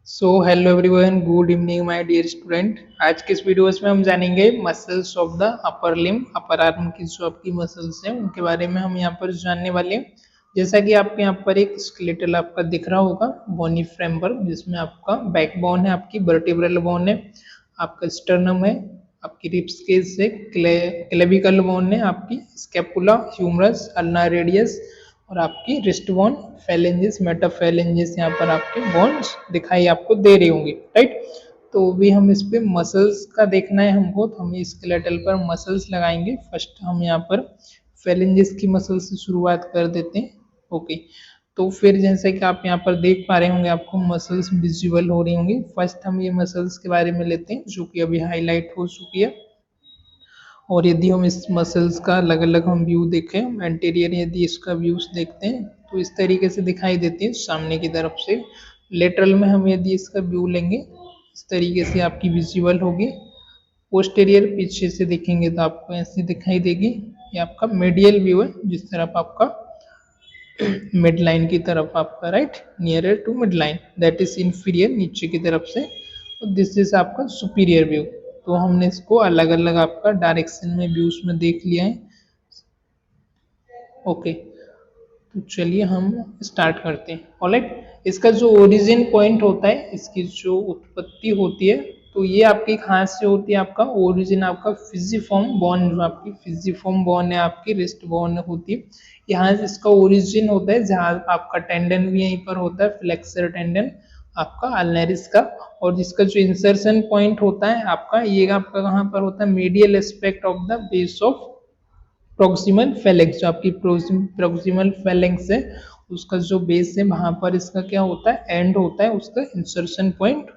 So hello everyone, good evening my dear student. आज के इस वीडियोस में हम जानेंगे muscles of the upper limb, upper arm की जो आपकी मसल्स हैं उनके बारे में हम यहाँ पर जानने वाले हैं। जैसा कि आपके यहाँ पर एक स्केलेटल आपका दिख रहा होगा, बोनी फ्रेमवर्क, जिसमें आपका बैकबोन है, आपकी वर्टिब्रल बोन है, आपका स्टर्नम है, आपकी रिब्स केस है, क्लेविकल बोन है, आपकी स्कैपुला, ह्यूमरस, अल्नार रेडियस और आपकी रिस्ट बोन, फेलेंजेस, मेटाफेलेंजेस, यहाँ पर आपके बोन्स दिखाई आपको दे रही होंगी, राइट। तो भी हम इस पे मसल्स का देखना है हमको, तो हम स्केलेटल पर मसल्स लगाएंगे। फर्स्ट हम यहाँ पर फेलेंजेस की मसल से शुरुआत कर देते हैं। ओके, तो फिर जैसे कि आप यहाँ पर देख पा रहे होंगे, आपको मसल्स विजुअल हो रही होंगी। फर्स्ट हम ये मसल्स के बारे में लेते हैं जो कि अभी हाईलाइट हो चुकी है। और यदि हम इस मसल्स का अलग अलग हम व्यू देखें, एंटीरियर यदि इसका व्यूज देखते हैं तो इस तरीके से दिखाई देती है सामने की तरफ से। लेटरल में हम यदि इसका व्यू लेंगे, इस तरीके से आपकी विजुअल होगी। पोस्टेरियर पीछे से देखेंगे तो आपको ऐसी दिखाई देगी। ये आपका मेडियल व्यू है, जिस तरफ आपका मिड लाइन की तरफ आपका, right, nearer to mid line, that is inferior, नीचे की तरफ से। और दिस इज आपका सुपीरियर व्यू। तो हमने इसको अलग अलग आपका डायरेक्शन में व्यूज में देख लिया है। ओके, तो चलिए हम स्टार्ट करते हैं। ऑलराइट, इसका जो ओरिजिन पॉइंट होता है, इसकी जो उत्पत्ति होती है, तो ये आपकी कहाँ से होती है? आपका ओरिजिन आपका फिजिफॉर्म बोन, जो आपकी फिजिफॉर्म बोन है, आपकी रिस्ट बोन होती है, यहाँ से इसका ओरिजिन होता है। जहाँ आपका टेंडन भी यहीं पर होता है, फ्लेक्सर टेंडन आपका अल्नरिस का। और जिसका जो इंसर्शन पॉइंट होता है आपका, ये आपका कहाँ पर होता है? Medial aspect of the base of proximal Flix. जो आपकी प्रोक्सिमल फेलेक्स है, उसका जो बेस है, वहां पर इसका क्या होता है? एंड होता है, उसका इंसर्शन पॉइंट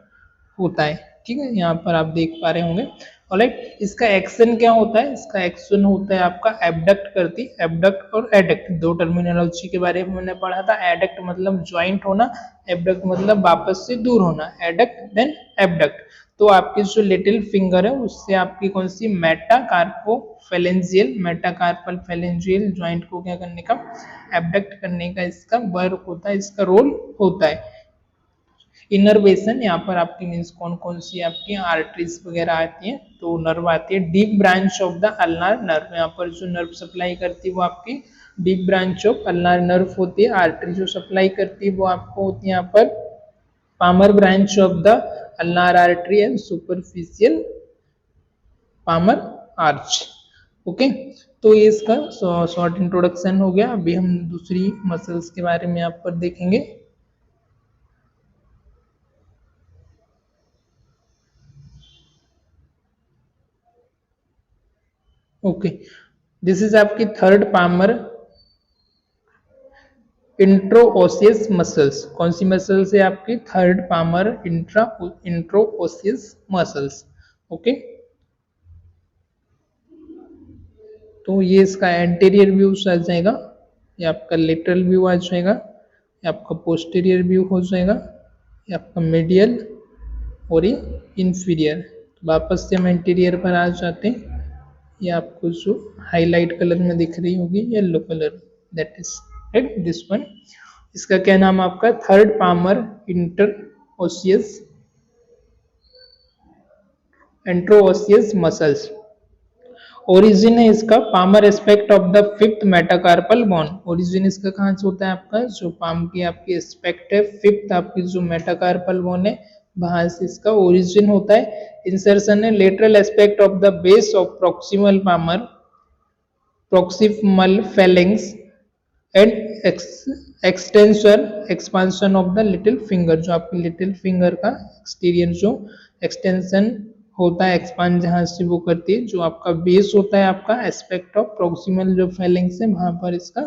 होता है। ठीक है, यहाँ पर आप देख पा रहे होंगे। ऑलराइट, इसका एक्शन क्या होता है? इसका एक्शन होता है आपका एबडक्ट करती। एबडक्ट और एडक्ट दो टर्मिनोलॉजी के बारे में मैंने पढ़ा था। एडक्ट मतलब ज्वाइंट होना, एबडक्ट मतलब वापस से दूर होना। Adduct then abduct. तो आपकी जो लिटिल फिंगर है, उससे आपकी कौन सी मेटाकार्पल फेलेंजियल ज्वाइंट को क्या करने का? एबडक्ट करने का इसका वर्क होता है, इसका रोल होता है। इनर्वेशन, यहाँ पर आपकी मीन्स कौन कौन सी आपकी आर्टरीज वगैरह आती हैं? तो नर्व आती है, deep branch of the ulnar nerve. यहाँ पर जो नर्व सप्लाई करती है वो आपकी deep branch of ulnar nerve होती है। आर्टरी जो सप्लाई करती है वो आपको होती है यहाँ पर palmar branch of the ulnar artery and superficial palmar arch. Okay, तो ये इसका शॉर्ट इंट्रोडक्शन हो गया। अभी हम दूसरी मसल्स के बारे में यहाँ पर देखेंगे। ओके, दिस इज आपकी थर्ड पामर इंट्रोओसियस मसल्स। कौन सी मसल्स है आपकी? Third palmar interosseous muscles. Okay, तो ये इसका एंटीरियर व्यू आ जाएगा, ये आपका लेटरल व्यू आ जाएगा, ये आपका पोस्टीरियर व्यू हो जाएगा, ये आपका मीडियल और ये इंफीरियर। तो वापस से हम एंटीरियर पर आ जाते हैं। ये आपको जो हाईलाइट कलर में दिख रही होगी, yellow colour, that is right, this one. इसका क्या नाम आपका? Third palmar interosseous interosseous muscles. Origin है इसका palmar aspect of the fifth metacarpal bone. Origin इसका कहाँ से होता है? आपका जो पाम की आपकी एस्पेक्ट है, फिफ्थ आपकी जो मेटाकार्पल बोन है, वहां से इसका ओरिजिन होता है। इंसर्शन है lateral aspect of the base of proximal palmar, proximal phalanx and extension expansion of the little finger. जो आपकी लिटिल फिंगर का एक्सटीरियर जो एक्सटेंशन होता है, एक्सपांड जहां से वो करती है, जो आपका बेस होता है, आपका एस्पेक्ट ऑफ प्रोक्सिमल जो फेलेंक्स है, वहां पर इसका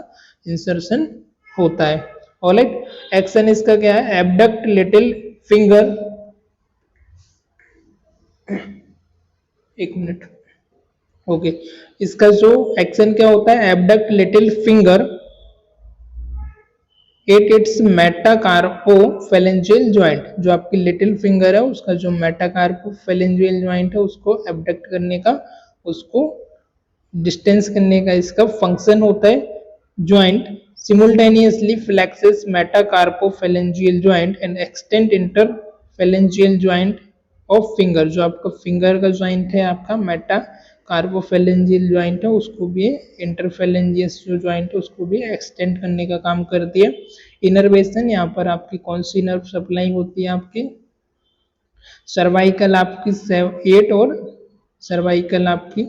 इंसर्शन होता है। ऑलराइट, एक्शन इसका क्या है? एबडक्ट लिटिल फिंगर, एक मिनट। ओके, इसका जो एक्शन क्या होता है? Abduct little finger at its metacarpophalangeal joint. जो आपकी लिटिल फिंगर है, उसका जो मेटाकार्पोफेलेंजियल ज्वाइंट है, उसको एबडक्ट करने का, उसको डिस्टेंस करने का इसका फंक्शन होता है। Joint simultaneously flexes metacarpophalangeal joint and extend phalangeal joint of finger, जो आपका फिंगर का ज्वाइंट है आपका मेटा कार्पोफेलेंजियल ज्वाइंट है, उसको भी इंटरफेलेंजियस जो ज्वाइंट है उसको भी एक्सटेंड करने का काम करती है। इनर्वेशन, यहाँ पर आपकी कौन सी नर्व सप्लाई होती है, आपकी सर्वाइकल आपकी 8 और सर्वाइकल आपकी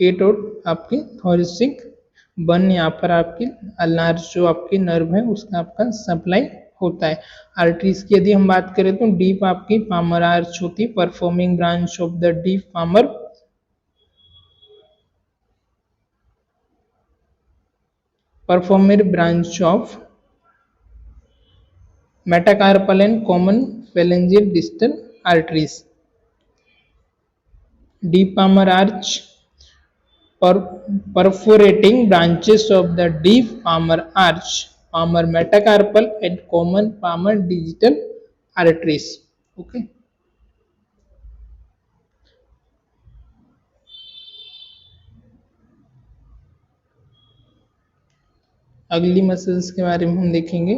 8 और आपकी थोरेसिक 1, यहाँ पर आपकी अल्नार जो आपकी नर्व है उसका आपका सप्लाई होता है। आर्टरीज की यदि हम बात करें तो डीप आपकी पामर आर्च होती है, perforating branch of the deep palmar branch of metacarpal and common phalangeal distal arteries. Deep palmar arch perforating branches of the deep palmar arch, palmar metacarpal and common palmar digital arteries. Okay. अगली muscles के बारे में हम देखेंगे।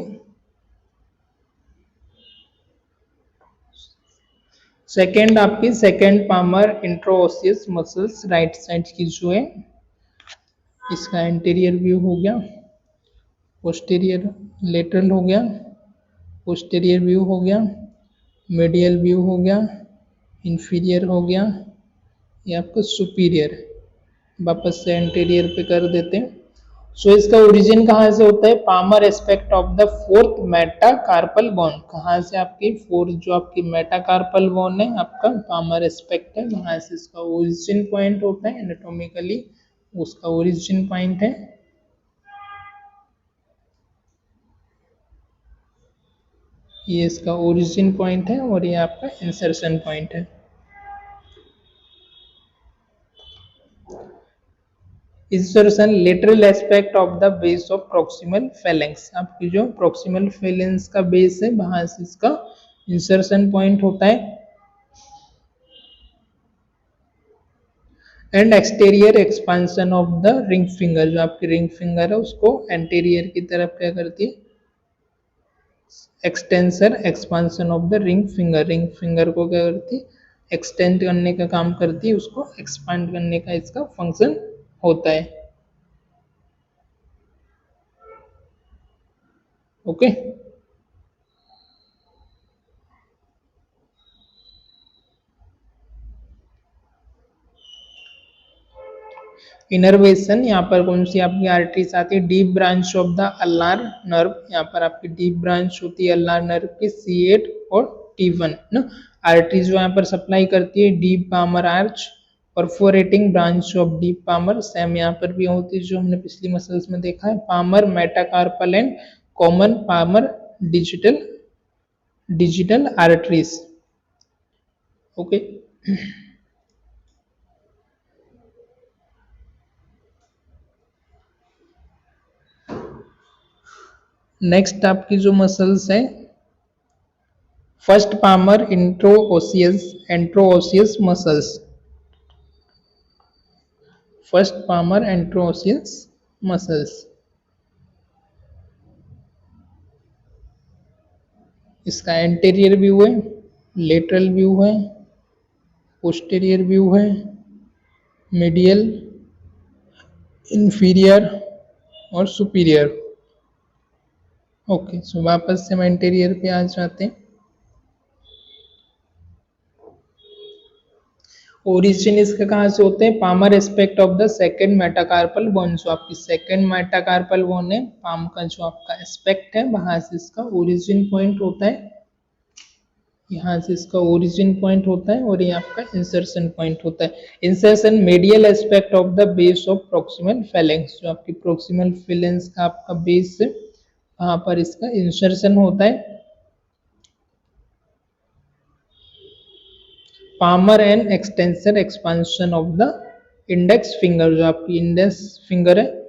Second आपकी second palmar interosseous muscles right side की जो है, इसका एंटीरियर व्यू हो गया, पोस्टीरियर लेटरल हो गया, पोस्टीरियर व्यू हो गया, मीडियल व्यू हो गया, इंफीरियर हो गया, ये आपका सुपीरियर। वापस से एंटीरियर पे कर देते हैं। सो इसका ओरिजिन कहाँ से होता है, palmar aspect of the fourth metacarpal bone. कहाँ से आपकी फोर्थ जो आपकी मेटाकार्पल बोन है आपका पामर एस्पेक्ट है, वहां से इसका ओरिजिन पॉइंट होता है, एनाटॉमिकली उसका ओरिजिन पॉइंट है। ये इसका ओरिजिन पॉइंट है और ये आपका इंसर्शन पॉइंट है। Insertion lateral aspect of the base of proximal phalanx, आपकी जो प्रोक्सिमल फेलेंक्स का बेस है वहां से इसका इंसर्शन पॉइंट होता है। And exterior expansion of the ring finger, जो आपकी रिंग फिंगर है उसको एंटीरियर की तरफ क्या करती है, extensor expansion of the ring finger को क्या करती है, एक्सटेंड करने का काम करती है, उसको एक्सपांड करने का इसका फंक्शन होता है। ओके इनर्वेशन, यहाँ पर कौन सी आपकी आर्टरीज आती है, deep branch of the ulnar nerve, यहाँ पर आपकी डीप ब्रांच होती है अल्नार नर्व की C8 और T1 ना। आर्टरीज जो यहाँ पर सप्लाई करती है deep palmar arch, perforating branch of deep palmar, same यहाँ पर भी होती है जो हमने पिछली मसल्स में देखा है, palmar metacarpal and common palmar digital arteries. Okay next आपकी जो मसल्स है, first palmar interosseous muscles, first palmar interosseous muscles, इसका एंटीरियर व्यू है, लेटरल व्यू है, पोस्टीरियर व्यू है, मीडियल, इंफीरियर और सुपीरियर। ओके सो वापस से हम एंटीरियर पे आ जाते हैं। ओरिजिन इसका कहाँ से होते हैं, palmar aspect of the second metacarpal bone, जो आपकी सेकेंड मेटाकार्पल बोन है, पाम का जो आपका एस्पेक्ट है वहां से इसका ओरिजिन पॉइंट होता है, यहाँ से इसका ओरिजिन पॉइंट होता है और ये आपका इंसर्शन पॉइंट होता है। Insertion medial aspect of the base of proximal phalanx, जो आपकी प्रोक्सिमल फेलेंक्स का आपका बेस है वहां पर इसका इंसर्शन होता है। Palmar and extensor expansion of the index finger, जो आपकी इंडेक्स फिंगर है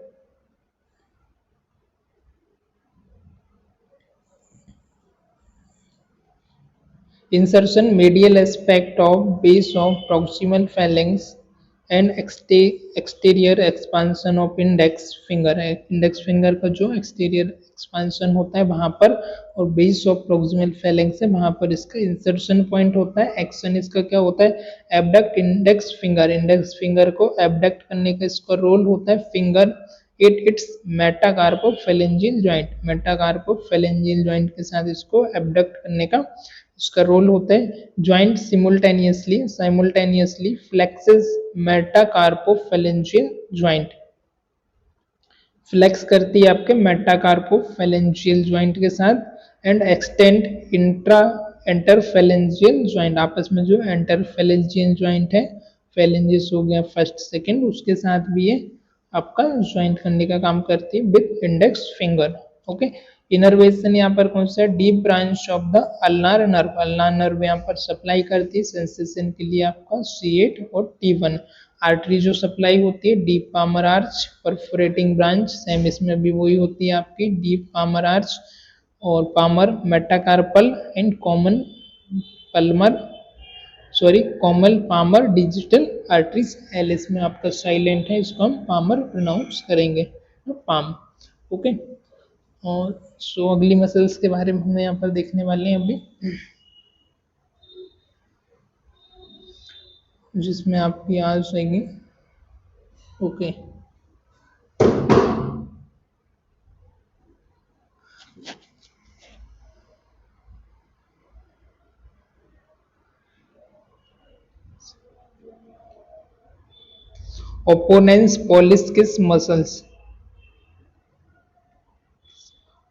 insertion medial aspect of base of proximal phalanx and exterior expansion of index finger है, इंडेक्स फिंगर का जो एक्सटीरियर एक्सपांसन होता है वहां पर, और बेस ऑफ प्रोक्सिमल फेलेंक्स है वहां पर इसका इंसर्शन पॉइंट होता है। एक्शन इसका क्या होता है, abduct index finger, index finger को एबडक्ट करने का इसका रोल होता है। Finger it's metacarpophalangeal joint, metacarpophalangeal joint के साथ इसको एबडक्ट करने का इसका रोल होता है। Joint simultaneously flexes metacarpophalangeal joint, flex करती है आपके मेटाकार्पोफेलेंजियल ज्वाइंट के साथ। And extend intra interphalangeal joint, आपस में जो एंटरफेलेंजियल ज्वाइंट है, फेलेंजिस हो गया फर्स्ट सेकंड, उसके साथ भी ये आपका ज्वाइंट करने का काम करती है with index finger. Okay, innervation यहाँ पर कौन सा, deep branch of the ulnar nerve, ulnar nerve यहाँ पर सप्लाई करती है सेंसेशन के लिए आपका C8 और T1। आर्टरी जो सप्लाई होती है deep palmar arch, perforating branch same इसमें भी वही होती है आपकी डीप पामर आर्च और palmar metacarpal and common palmar common palmar digital arteries. L इसमें आपका साइलेंट है, इसको हम पामर प्रोनाउंस करेंगे, पाम। ओके, और अगली मसल्स के बारे में हम यहाँ पर देखने वाले हैं अभी, जिसमें आपकी आज रहेगी। ओके, ओपोनेंस पॉलिस्किस मसल्स,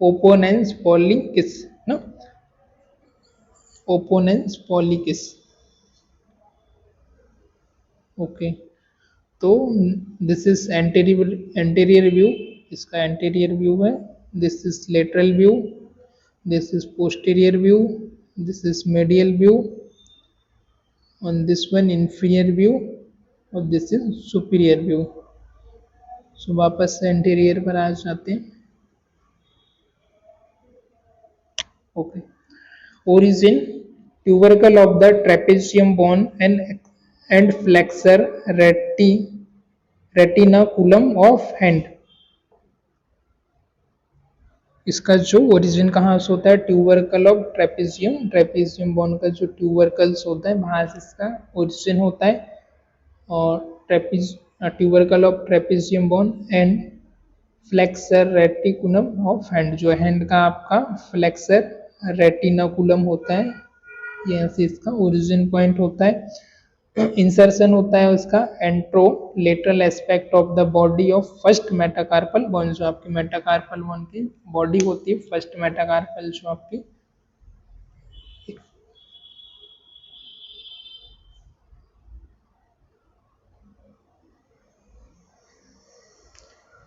ओपोनेंस पॉलिकिस ना, ओपोनेंस पॉलिकिस। ओके, तो दिस इज एंटीरियर व्यू, इसका एंटीरियर व्यू है। This is lateral view, this is posterior view, this is medial view, on this one inferior view और दिस इज सुपीरियर व्यू। सो वापस से एंटीरियर पर आ जाते हैं। Okay, origin tubercle of the trapezium bone and flexor retinaculum of hand. इसका जो origin कहाँ से होता है, tubercle of trapezium, trapezium bone का जो ट्यूबरकल्स होता है वहां से इसका ओरिजिन होता है। और tubercle of trapezium bone and flexor reticulum of hand, जो हैंड का आपका फ्लेक्सर रेटिनाकुलम होता है, यहाँ से इसका ओरिजिन पॉइंट होता है। इंसर्शन होता है उसका antero lateral aspect of the body of first metacarpal bone, जो आपकी मेटाकार्पल बोन की बॉडी होती है, फर्स्ट मेटाकार्पल जो आपकी।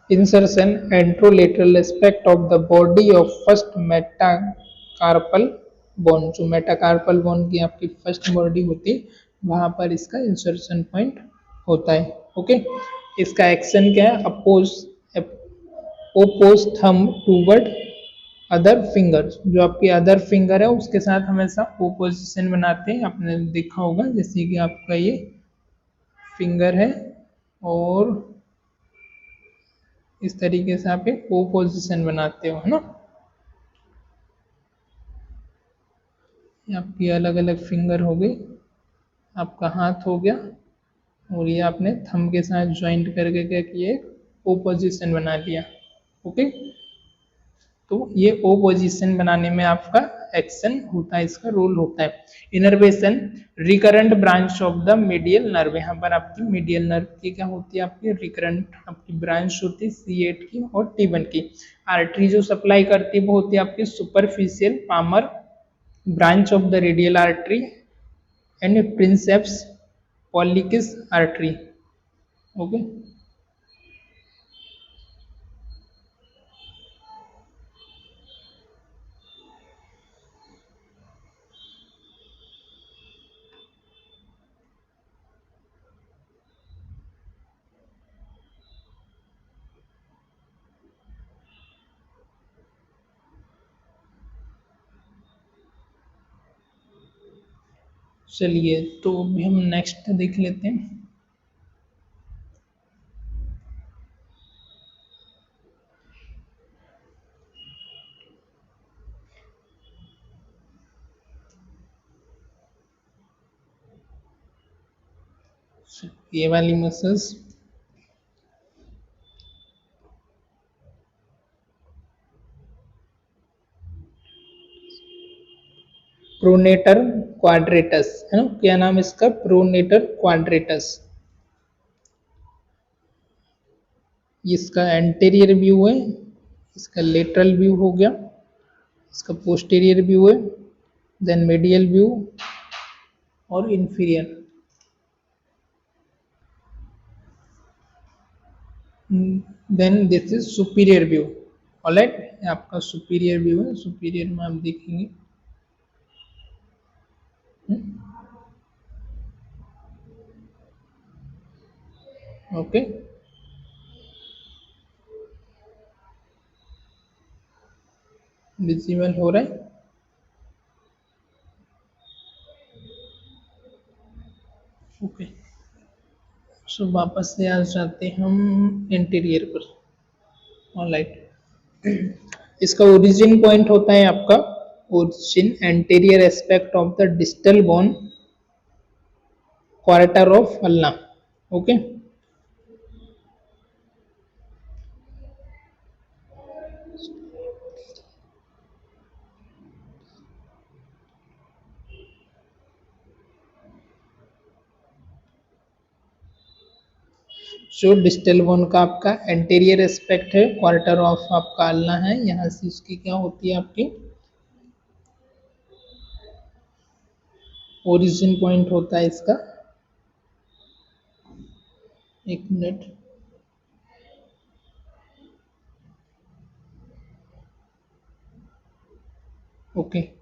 Insertion anterolateral aspect of the body of first metacarpal bone, जो मेटाकार्पल बोन की आपकी फर्स्ट बॉडी होती है वहां पर इसका इंसर्शन पॉइंट होता है। ओके, इसका एक्शन क्या है, oppose thumb toward other finger, जो आपकी अदर फिंगर है उसके साथ हमेशा ओपोजिशन बनाते हैं, आपने देखा होगा, जैसे कि आपका ये फिंगर है और इस तरीके से आप एक पोजीशन बनाते हो, है ना। आपकी अलग अलग फिंगर हो गई, आपका हाथ हो गया, और ये आपने थंब के साथ ज्वाइंट करके क्या किया, एक ओ पोजीशन बना लिया। ओके, तो ये ओ पोजीशन बनाने में आपका एक्शन होता है, इसका रोल होता है। Innervation recurrent branch of the medial nerve, यहाँ पर आपकी मीडियल नर्व की क्या होती है, आपकी रिकरेंट आपकी ब्रांच होती है C8 की और T1 की। आर्टरी जो सप्लाई करती है वो होती है आपकी superficial palmar branch of the radial artery and princeps pollicis artery. Okay, चलिए तो अभी हम नेक्स्ट देख लेते हैं। ये वाली मसल्स प्रोनेटर क्वाड्रेटस है ना, क्या नाम इसका, प्रोनेटर क्वाड्रेटस। इसका एंटेरियर व्यू है, इसका लेटरल व्यू हो गया, इसका पोस्टीरियर व्यू है, देन मीडियल व्यू और inferior. Then this is superior view. Alright, आपका सुपीरियर व्यू है, सुपीरियर में आप देखेंगे। ओके, विजिबल हो रहा है। ओके, सो वापस से आ जाते हम इंटीरियर पर। ऑलराइट, इसका ओरिजिन पॉइंट होता है आपका, origin anterior aspect of the distal bone quarter of ulna. Okay, जो डिस्टल बोन का आपका एंटीरियर एस्पेक्ट है, क्वार्टर ऑफ आपका अल्ना है, यहाँ से इसकी क्या होती है, आपकी ओरिजिन पॉइंट होता है इसका। एक मिनट, ओके,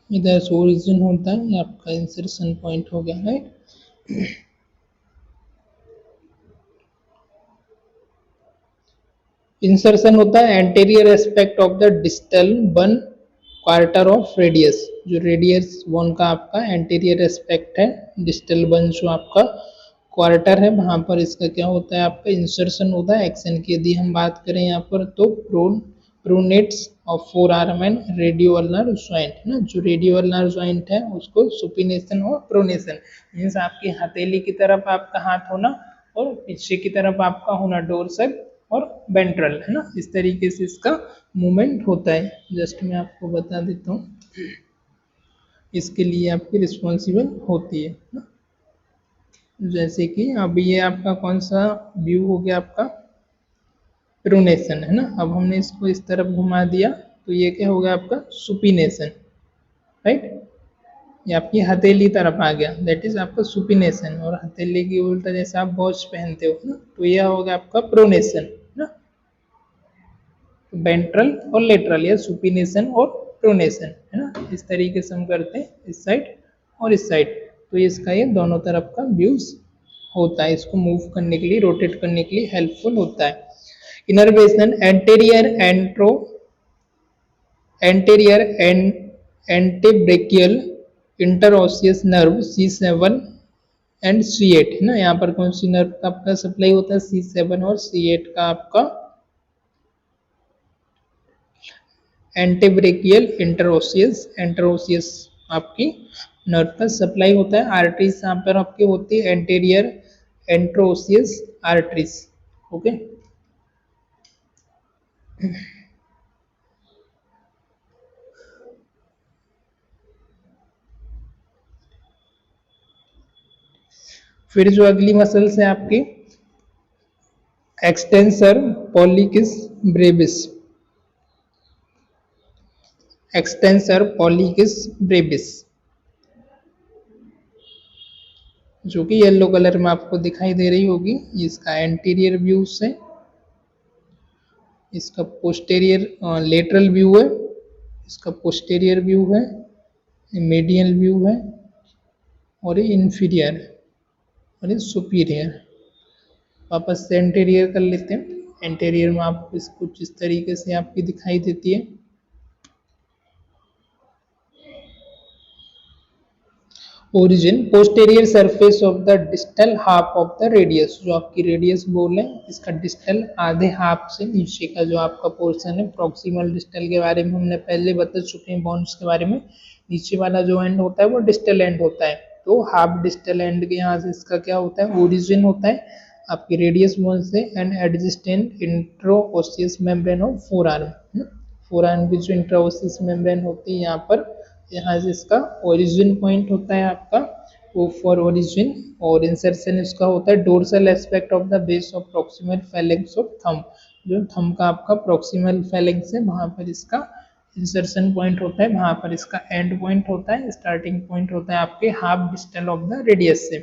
इधर से ओरिजिन होता है, ये आपका इंसर्शन पॉइंट हो गया, राइट। इंसर्शन होता है anterior aspect of the distal one quarter of radius, जो रेडियस वन का आपका एंटीरियर एस्पेक्ट है, डिस्टल वन जो आपका क्वार्टर है, वहां पर इसका क्या होता है, आपका इंसर्शन होता है। एक्शन की यदि हम बात करें यहाँ पर, तो pronates of forearm and radio ulnar joint है ना, जो रेडियो अल्नार ज्वाइंट है उसको सुपिनेशन और प्रोनेशन, मीन्स आपकी हथेली की तरफ आपका हाथ होना और पीछे की तरफ आपका होना डोर्सल और वेंट्रल है ना, इस तरीके से इसका मूवमेंट होता है। जस्ट मैं आपको बता देता हूँ, इसके लिए आपकी रिस्पॉन्सिबल होती है ना? जैसे कि अब ये आपका कौन सा व्यू हो गया, आपका प्रोनेशन है ना। अब हमने इसको इस तरफ घुमा दिया तो ये क्या होगा, आपका सुपिनेशन, राइट। ये आपकी हथेली तरफ आ गया, दैट इज आपका सुपिनेशन, और हथेली की उल्टा जैसे आप वॉच पहनते हो ना, तो यह होगा आपका प्रोनेशन ना। वेंट्रल और लेटरल, या सुपिनेशन और प्रोनेशन है ना, इस तरीके से हम करते हैं इस साइड और इस साइड। तो इसका ये दोनों तरफ का व्यूज होता है, इसको मूव करने के लिए, रोटेट करने के लिए हेल्पफुल होता है। Innervation anterior anterior antebrachial interosseous nerve C7 and C8 है ना। यहाँ पर कौन सी नर्व का आपका सप्लाई होता है, C7 और C8 का आपका एंटीब्रेकियल इंटरओसियस आपकी नर्व का सप्लाई होता है। आर्टरीज यहाँ पर आपकी होती है एंटीरियर एंट्रोसियस आर्टरीज। ओके, फिर जो अगली मसल्स है आपकी एक्सटेंसर पॉलिकिस ब्रेविस, एक्सटेंसर पॉलिकिस ब्रेविस, जो कि येलो कलर में आपको दिखाई दे रही होगी। इसका एंटीरियर व्यू से, इसका पोस्टेरियर लेटरल व्यू है, इसका पोस्टेरियर व्यू है, मीडियल व्यू है, और ये इंफीरियर और ये सुपीरियर। वापस से एंटीरियर कर लेते हैं। एंटीरियर में आप कुछ इस तरीके से आपकी दिखाई देती है। Origin posterior surface of the distal half of the radius, जो आपकी रेडियस बोल है इसका डिस्टल आधे हाफ से नीचे का जो आपका पोर्शन है। प्रॉक्सिमल डिस्टल के बारे में हमने पहले बता चुके हैं, बॉन्ड्स के बारे में। नीचे वाला जो एंड होता है वो डिस्टल एंड होता है, तो हाफ डिस्टल एंड के यहाँ से इसका क्या होता है, ओरिजिन होता है आपकी रेडियस बोन से and adjacent interosseous membrane of forearm. Forearm की जो इंट्रोओसियस मेम्ब्रेन होती है यहाँ पर, यहाँ से इसका ओरिजिन पॉइंट होता है आपका वो फॉर ओरिजिन, और इंसर्शन इसका होता है dorsal aspect of the base of proximal phalanx of thumb. जो थंब का आपका प्रॉक्सिमल फेलेंक्स है वहां पर इसका इंसर्शन पॉइंट होता है, वहां पर इसका एंड पॉइंट होता है, स्टार्टिंग पॉइंट होता है आपके half distal of the radius से।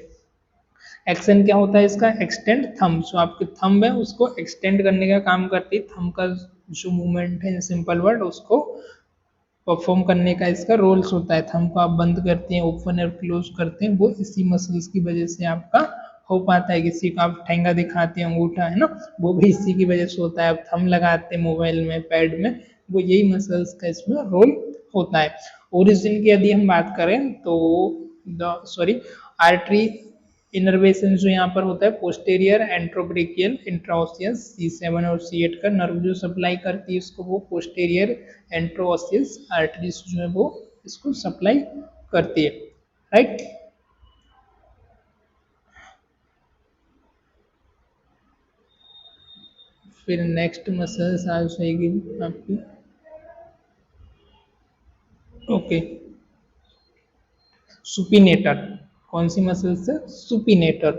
एक्शन क्या होता है इसका, एक्सटेंड थंब, जो आपके थंब है उसको एक्सटेंड करने का काम करती है। थंब का जो मूवमेंट है इन सिंपल वर्ड उसको परफॉर्म करने का इसका रोल्स होता है। थंब को आप बंद करते हैं, ओपन और क्लोज करते हैं, वो इसी मसल्स की वजह से आपका हो पाता है। किसी को आप ठेंगा दिखाते हैं अंगूठा है ना, वो भी इसी की वजह से होता है। आप थंब लगाते हैं मोबाइल में, पैड में, वो यही मसल्स का इसमें रोल होता है। ओरिजिन की यदि हम बात करें तो आर्टरी इनर्वेशन जो यहाँ पर होता है पोस्टेरियर एंट्रोब्रेकियल इंट्राओसियस C7 और C8 का नर्व जो सप्लाई करती है इसको, वो पोस्टेरियर एंट्रोओसियस आर्टरीज जो है वो इसको सप्लाई करती है, राइट। फिर नेक्स्ट मसल्स आ जाएगी आपकी, ओके, सुपिनेटर। कौन सी मसल्स है, सुपिनेटर।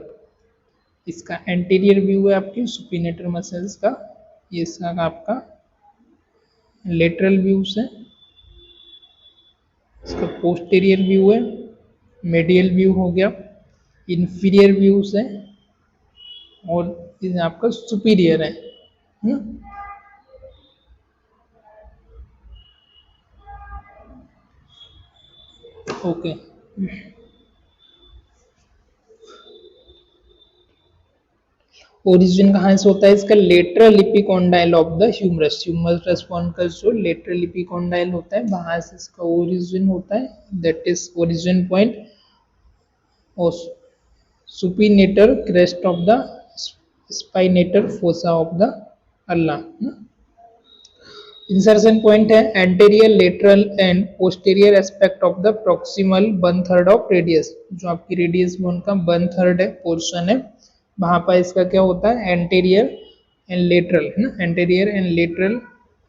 इसका एंटीरियर व्यू है आपकी सुपिनेटर मसल्स का, ये इसका आपका लेटरल व्यूज है, इसका पोस्टेरियर व्यू है, मेडियल व्यू हो गया, इंफीरियर व्यूज है, और ये आपका सुपीरियर है। ओके, ओरिजिन कहाँ से होता है इसका, lateral epicondyle of the humerus. Humerus स्पॉन्कस जो लेटरल इपिकोंडाइल होता है वहां से इसका ओरिजिन होता है, दैट इज ओरिजिन पॉइंट। और supinator crest of the supinator fossa of the ulna. Insertion point है anterior lateral and posterior aspect of the proximal 1/3 of radius, जो आपकी रेडियस बोन का 1/3 है पोर्शन है, वहां पर इसका क्या होता है एंटेरियर एंड लेटरल है ना, anterior and lateral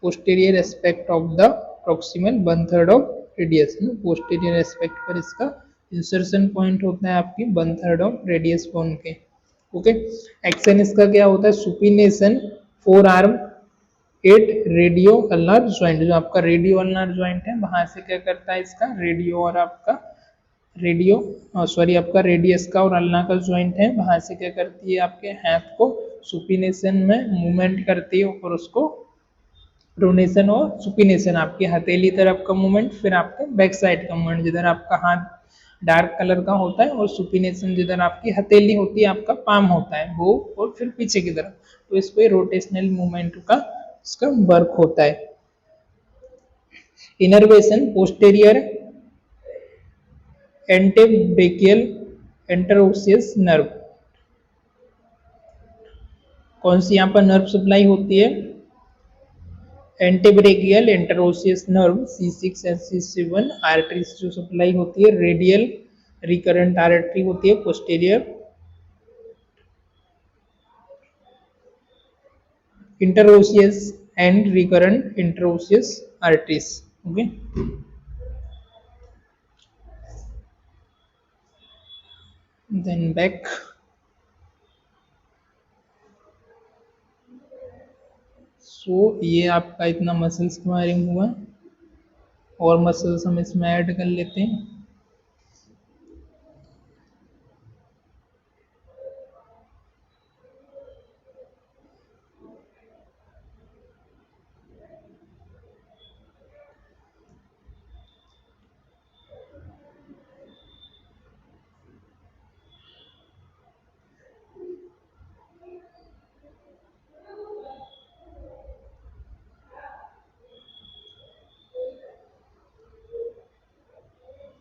posterior aspect of the proximal 1/3 of radius है ना, पोस्टेरियर एस्पेक्ट पर इसका इंसर्शन पॉइंट होता है आपकी 1/3 ऑफ रेडियस बोन के। ओके, एक्शन इसका क्या होता है, supination four arm at radio ulnar joint, जो आपका रेडियो अल्नार ज्वाइंट है वहां से क्या करता है इसका रेडियो और आपका रेडियो आपका रेडियस का और अल्ना का ज्वाइंट है, वहां से क्या करती है आपके हाथ को सुपिनेशन में मूवमेंट करती है और उसको प्रोनेशन और सुपिनेशन, आपकी हथेली तरफ का मूवमेंट, फिर आपका बैक साइड का मूवमेंट, जिधर आपका हाथ डार्क कलर का होता है, और सुपिनेशन जिधर आपकी हथेली होती है आपका पाम होता है वो, और फिर पीछे की तरफ, तो इस पे रोटेशनल मूवमेंट का इसका वर्क होता है। Innervation posterior antebrachial interosseous nerve, कौन सी यहाँ पर नर्व सप्लाई होती है, antebrachial interosseous nerve C6 and C7 arteries जो सप्लाई होती है, रेडियल रिकरेंट आर्टरी होती है posterior, interosseous and recurrent interosseous arteries. Okay, then back. So ये आपका इतना मसल्स के बारे में हुआ, और मसल्स हम इसमें ऐड कर लेते हैं।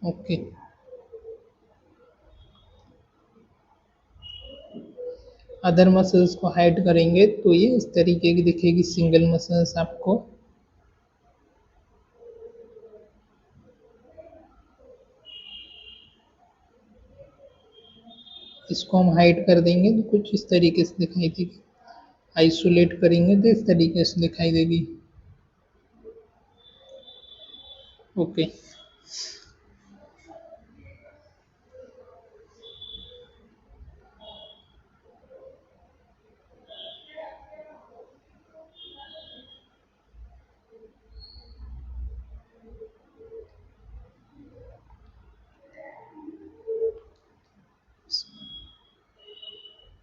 ओके, अदर मसल्स को हाइड करेंगे तो ये इस तरीके की दिखेगी सिंगल मसल्स आपको। इसको हम हाइड कर देंगे तो कुछ इस तरीके से दिखाई देगी, आइसोलेट करेंगे तो इस तरीके से दिखाई देगी। ओके।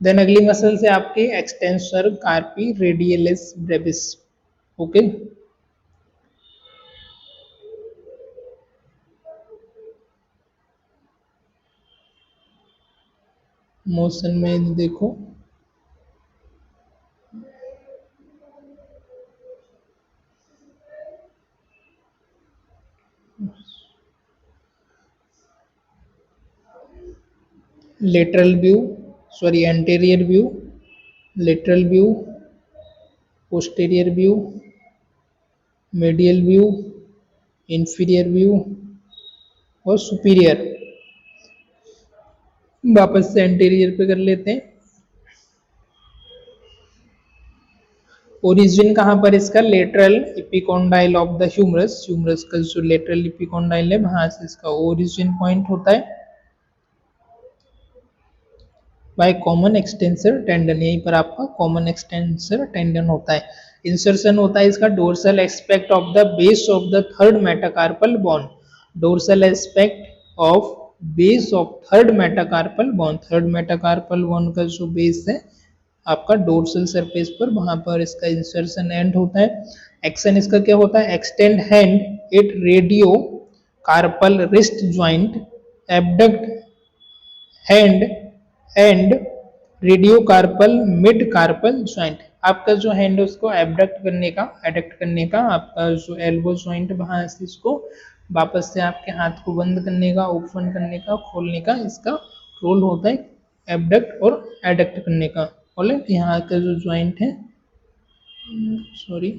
देन अगली मसल से आपकी extensor कार्पी radialis Brevis. Okay. Motion में देखो, lateral view, sorry anterior view, lateral view, posterior view, medial view, inferior view और सुपीरियर। वापस से एंटीरियर पे कर लेते हैं। ओरिजिन कहाँ पर इसका, lateral epicondyle of the humerus, humerus का जो लेटरल एपिकोंडाइल है वहां से इसका ओरिजिन पॉइंट होता है। बाय कॉमन एक्सटेंसर टेंडन, यहीं पर आपका कॉमन एक्सटेंसर टेंडन होता है। इंसर्शन होता है इसका dorsal aspect of the base of the third metacarpal bone, dorsal aspect of base of third metacarpal bone, third metacarpal bone का जो बेस है आपका डोर्सल सरफेस पर, वहां पर इसका इंसर्शन एंड होता है। एक्शन इसका क्या होता है, extend hand it radio carpal wrist joint, abduct hand and radio carpal mid carpal joint. आपका जो हैंड है उसको एबडक्ट करने का, एडक्ट करने का, आपका जो एल्बो ज्वाइंट वहां से इसको वापस से आपके हाथ को बंद करने का, ओपन करने का, खोलने का इसका रोल होता है, एबडक्ट और एडक्ट करने का। ऑलराइट, यहाँ का जो ज्वाइंट है, सॉरी,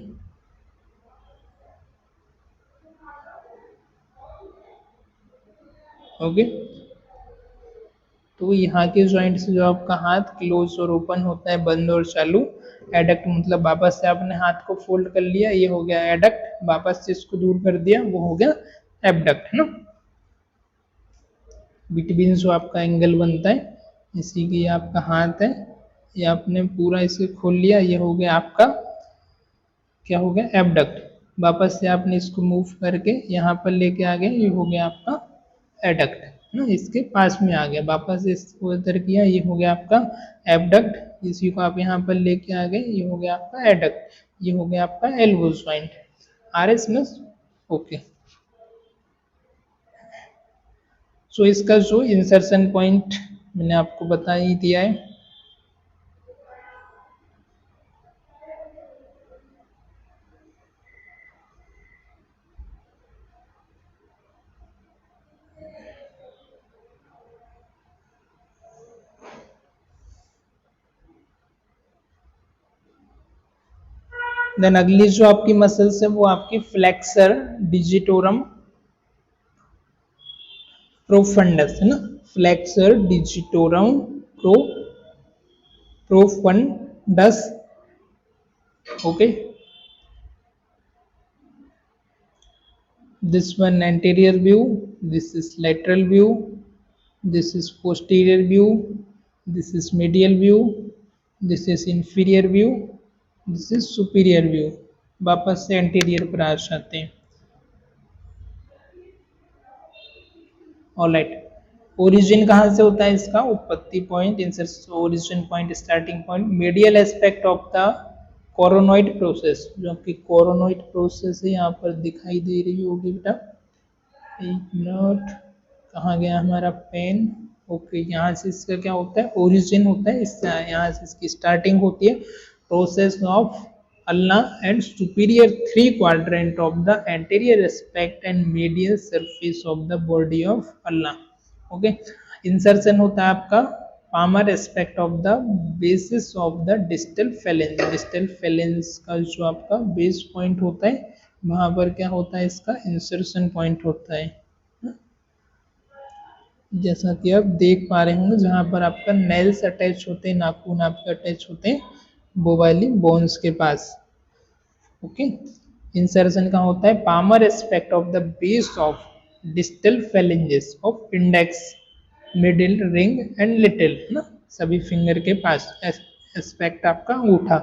ओके, तो यहाँ के ज्वाइंट से जो आपका हाथ क्लोज और ओपन होता है, बंद और चालू, एडक्ट मतलब वापस से आपने हाथ को फोल्ड कर लिया, ये हो गया एडक्ट, वापस से इसको दूर कर दिया, वो हो गया एबडक्ट, है ना। बिटवीन जो आपका एंगल बनता है, इसी की आपका हाथ है, ये आपने पूरा इसे खोल लिया, ये हो गया आपका क्या हो गया, एबडक्ट। वापस से आपने इसको मूव करके यहाँ पर लेके आ गए, ये हो गया आपका एडक्ट, ना, इसके पास में आ गया, वापस इसको इधर किया, ये हो गया आपका एबडक्ट, इसी को आप यहाँ पर लेके आ गए, ये हो गया आपका एडक्ट, ये हो गया आपका एल्बो ज्वाइंट। आर एस मस ओके। सो इसका जो इंसर्शन पॉइंट मैंने आपको बता ही दिया है। देन अगली जो आपकी मसल्स है वो आपकी फ्लेक्सर डिजिटोरम प्रोफंडस है ना, flexor digitorum profundis. Okay, this one anterior view, this is lateral view, this is posterior view, this is medial view, this is inferior view, this is superior view। वापस से anterior पर आ जाते हैं। Alright, origin कहाँ से होता है इसका, उत्पत्ति point, insertion origin point, starting point, medial aspect of the coronoid process, जो आपकी कोरोनॉइड प्रोसेस है यहाँ पर दिखाई दे रही होगी बेटा, एक मिनट, कहाँ गया हमारा पेन, ओके, यहाँ से इसका क्या होता है, ओरिजिन होता है, इससे यहाँ से इसकी स्टार्टिंग होती है, process of ulna and superior three quadrant of the anterior aspect and medial surface of the body of ulna. Okay, insertion होता है आपका palmar aspect of the basis of the distal phalanx. Distal phalanx का जो आपका base point होता है वहां पर क्या होता है, इसका इंसर्शन पॉइंट होता है, जैसा कि आप देख पा रहे होंगे जहां पर आपका नेल्स अटैच होते हैं, नाखून आपके अटैच होते हैं वो वाली बोन्स के पास। ओके, इंसर्शन का होता है palmar aspect of the base of distal phalanges of index, middle, ring and little, ना सभी फिंगर के पास एस्पेक्ट आपका अंगूठा।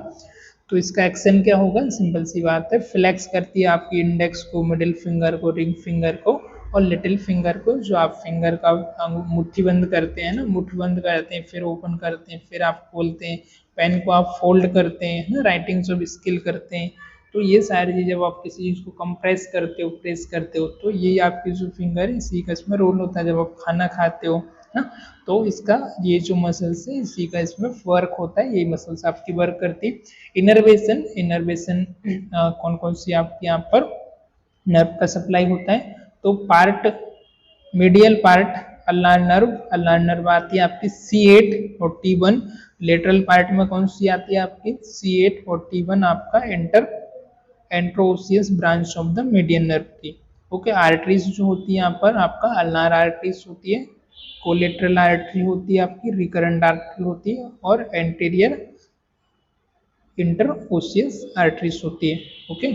तो इसका एक्शन क्या होगा, सिंपल सी बात है, फ्लेक्स करती है आपकी इंडेक्स को, मिडिल फिंगर को, रिंग फिंगर को और लिटिल फिंगर को, जो आप फिंगर का मुट्ठी बंद करते हैं ना, मुट्ठी बंद करते हैं फिर ओपन करते हैं फिर आप खोलते हैं, पेन को आप फोल्ड करते हैं ना, राइटिंग जब स्किल करते हैं, तो ये सारी चीज़ जब आप किसी चीज़ को कंप्रेस करते हो, प्रेस करते हो, तो ये आपकी जो फिंगर है इसी का इसमें रोल होता है। जब आप खाना खाते हो ना, तो इसका ये जो मसल्स है इसी का इसमें वर्क होता है, यही मसल्स आपकी वर्क करती है। इनर्वेशन, इनर्वेशन कौन कौन सी आपके यहाँ पर नर्व का सप्लाई होता है, तो part, medial part ulnar nerve आती है आपकी C8 और T1। लेटरल पार्ट में कौन सी आती है आपकी C8 और T1 आपका interosseous branch of the median nerve की। ओके, आर्टरीज जो होती है यहाँ पर आपका अल्नार आर्टरीज होती है, कोलेटरल आर्टरी होती है आपकी, रिकरेंट आर्टरी होती है और एंटीरियर इंटरओसियस आर्टरीज होती है। ओके,